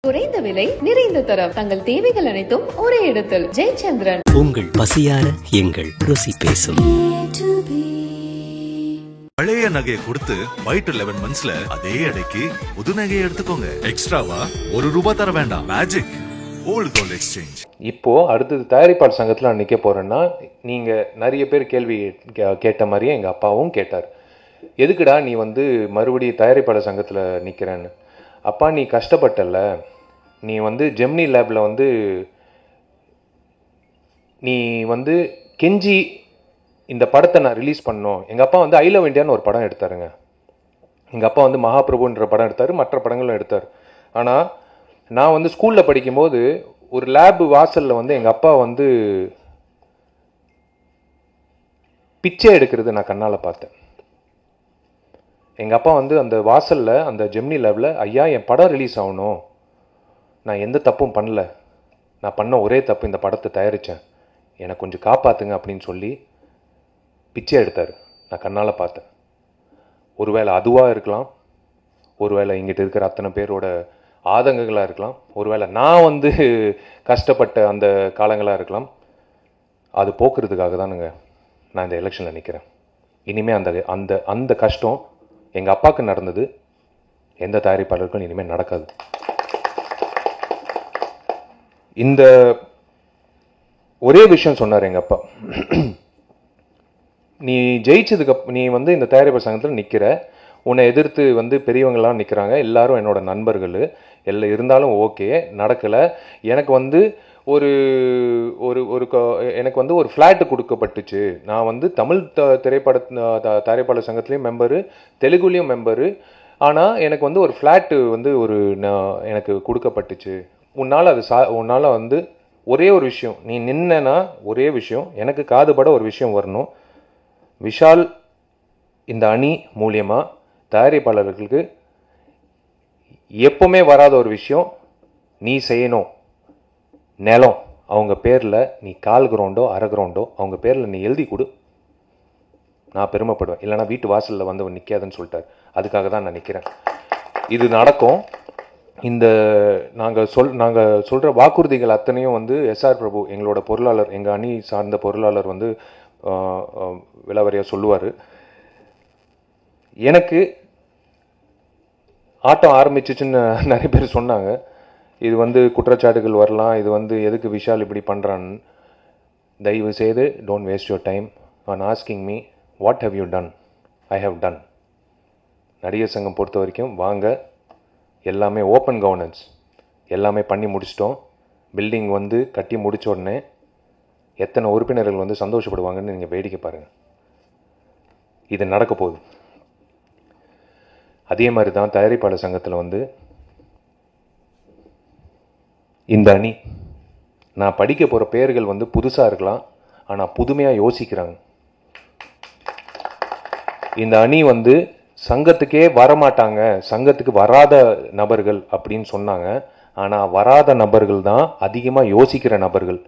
குறைந்த விலை நிறைந்த தரம் தங்கள் தேவைகள் அனைத்தும் ஒரே இடத்தில். ஜெயச்சந்திரன். உங்கள் பசியார எங்கள் ருசி பேசும். பழைய நகையை கொடுத்து பை டு 11 monthsல அதே அடைக்கு புது நகையை எடுத்துக்கோங்க. எக்ஸ்ட்ராவா ₹1 தர வேண்டாம். Magic old gold exchange. இப்போ அடுத்தது தயாரிப்பாளர் சங்கத்தில் நான் நிற்க போறேன்னா, நீங்க நிறைய பேர் கேள்வி கேட்ட மாதிரியே எங்க அப்பாவும் கேட்டார். எதுக்குடா நீ மறுபடியும் தயாரிப்பாளர் சங்கத்தில் நிற்கிறேன்னு. அப்பா, நீ கஷ்டப்பட்டல, நீ ஜெமினி லேபில் நீ கெஞ்சி இந்த படத்தை நான் ரிலீஸ் பண்ணோம். எங்கள் அப்பா ஐ லவ் இண்டியான்னு ஒரு படம் எடுத்தாருங்க. எங்கள் அப்பா மகாபிரபுன்ற படம் எடுத்தார், மற்ற படங்களும் எடுத்தார். ஆனால் நான் ஸ்கூலில் படிக்கும்போது ஒரு லேப் வாசலில் எங்கள் அப்பா பிச்சை எடுக்கிறது நான் கண்ணால் பார்த்தேன். எங்கள் அப்பா அந்த வாசலில் அந்த ஜெமினி லேபில், ஐயா என் படம் ரிலீஸ் ஆகணும், நான் எந்த தப்பும் பண்ணல, நான் பண்ண ஒரே தப்பு இந்த படத்தை தயாரித்தேன், எனக்கு கொஞ்சம் காப்பாற்றுங்க அப்படின்னு சொல்லி பிச்சை எடுத்தார். நான் கண்ணால் பார்த்தேன். ஒருவேளை அதுவாக இருக்கலாம், ஒருவேளை இங்கிட்ட இருக்கிற அத்தனை பேரோட ஆதங்கங்களாக இருக்கலாம், ஒருவேளை நான் கஷ்டப்பட்ட அந்த காலங்களாக இருக்கலாம். அது போக்குறதுக்காக தானுங்க நான் இந்த எலெக்ஷனில் நிற்கிறேன். இனிமேல் அந்த அந்த அந்த கஷ்டம் எங்கள் அப்பாவுக்கு நடந்தது எந்த தயாரிப்பாளருக்கும் இனிமேல் நடக்காது. இந்த ஒரே விஷயம் சொன்னார் எங்கள் அப்பா, நீ ஜெயிச்சதுக்கு நீ இந்த தயாரிப்பாளர் சங்கத்தில் நிற்கிற, உன்னை எதிர்த்து பெரியவங்களாம் நிற்கிறாங்க, எல்லாரும் என்னோட நண்பர்கள் எல்லாம் இருந்தாலும் ஓகே, நடக்கலை. எனக்கு ஒரு ஒரு எனக்கு ஒரு ஃப்ளாட்டு கொடுக்கப்பட்டுச்சு. நான் தமிழ் திரைப்பட தயாரிப்பாளர் சங்கத்துலேயும் மெம்பரு, தெலுங்குலேயும் மெம்பரு. ஆனால் எனக்கு ஒரு ஃப்ளாட்டு ஒரு எனக்கு கொடுக்கப்பட்டுச்சு. உன்னால் ஒரே ஒரு விஷயம், நீ நின்னா ஒரே விஷயம், எனக்கு காதுபட ஒரு விஷயம் வரணும். விஷால் இந்த அணி மூலியமாக தயாரிப்பாளர்களுக்கு எப்பவுமே வராத ஒரு விஷயம் நீ செய்யணும். நிலம் அவங்க பேரில் நீ 1/4 கிரவுண்டோ 1/2 கிரவுண்டோ அவங்க பேரில் நீ எழுதி கொடு, நான் பெருமைப்படுவேன். இல்லைனா வீட்டு வாசலில் நிற்காதுன்னு சொல்லிட்டார். அதுக்காக தான் நான் நிற்கிறேன். இது நடக்கும். இந்த நாங்கள் சொல்கிற வாக்குறுதிகள் அத்தனையும் எஸ்ஆர் பிரபு எங்களோட பொருளாளர், எங்கள் அணி சார்ந்த பொருளாளர் விலாவரியாக சொல்லுவார். எனக்கு ஆட்டம் ஆரம்பிச்சிச்சுன்னு நிறைய பேர் சொன்னாங்க. இது குற்றச்சாட்டுகள் வரலாம், இது எதுக்கு விஷால் இப்படி பண்ணுறான்னு. தயவு செய்து don't waste your time on asking me what have you done. I have done. நடிகர் சங்கம் பொறுத்த வரைக்கும் வாங்க, எல்லாமே ஓப்பன் கவர்னன்ஸ், எல்லாமே பண்ணி முடிச்சிட்டோம். பில்டிங் கட்டி முடிச்ச உடனே எத்தனை உறுப்பினர்கள் சந்தோஷப்படுவாங்கன்னு நீங்கள் வேடிக்கை பாருங்கள். இது நடக்க போகுது. அதே மாதிரி தான் தயாரிப்பாளர் சங்கத்தில் இந்த அணி, நான் படிக்க போகிற பெயர்கள் புதுசாக இருக்கலாம், ஆனால் புதுமையாக யோசிக்கிறாங்க. இந்த அணி சங்கத்துக்கே வரமாட்டாங்க, சங்கத்துக்கு வராத நபர்கள் அப்படின்னு சொன்னாங்க. ஆனால் வராத நபர்கள் தான் அதிகமாக யோசிக்கிற நபர்கள்.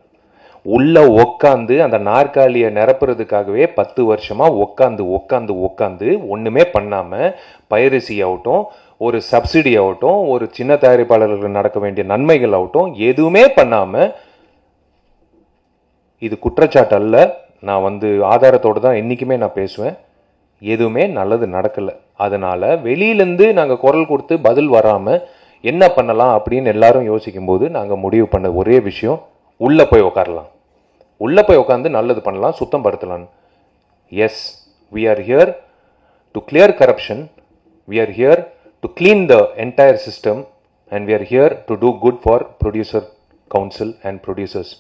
உள்ள உக்காந்து அந்த நாற்காலியை நிரப்புறதுக்காகவே 10 வருஷமாக உக்காந்து ஒன்றுமே பண்ணாமல் பைரசி ஆகட்டும், ஒரு சப்சிடி ஆகட்டும், ஒரு சின்ன தயாரிப்பாளர்களுக்கு நடக்க வேண்டிய நன்மைகள் ஆகட்டும், எதுவுமே பண்ணாமல், இது குற்றச்சாட்டு அல்ல, நான் ஆதாரத்தோடு தான் என்றைக்குமே நான் பேசுவேன், எதுவுமே நல்லது நடக்கலை. அதனால் வெளியிலேருந்து நாங்கள் குரல் கொடுத்து பதில் வராமல் என்ன பண்ணலாம் அப்படின்னு எல்லாரும் யோசிக்கும் போது நாங்கள் முடிவு பண்ண ஒரே விஷயம், உள்ளே போய் உட்காரலாம், உள்ளே போய் உட்காந்து நல்லது பண்ணலாம், சுத்தம் படுத்தலாம். Yes, we are here to clear corruption, we are here to clean the entire system, and we are here to do good for producer council and producers.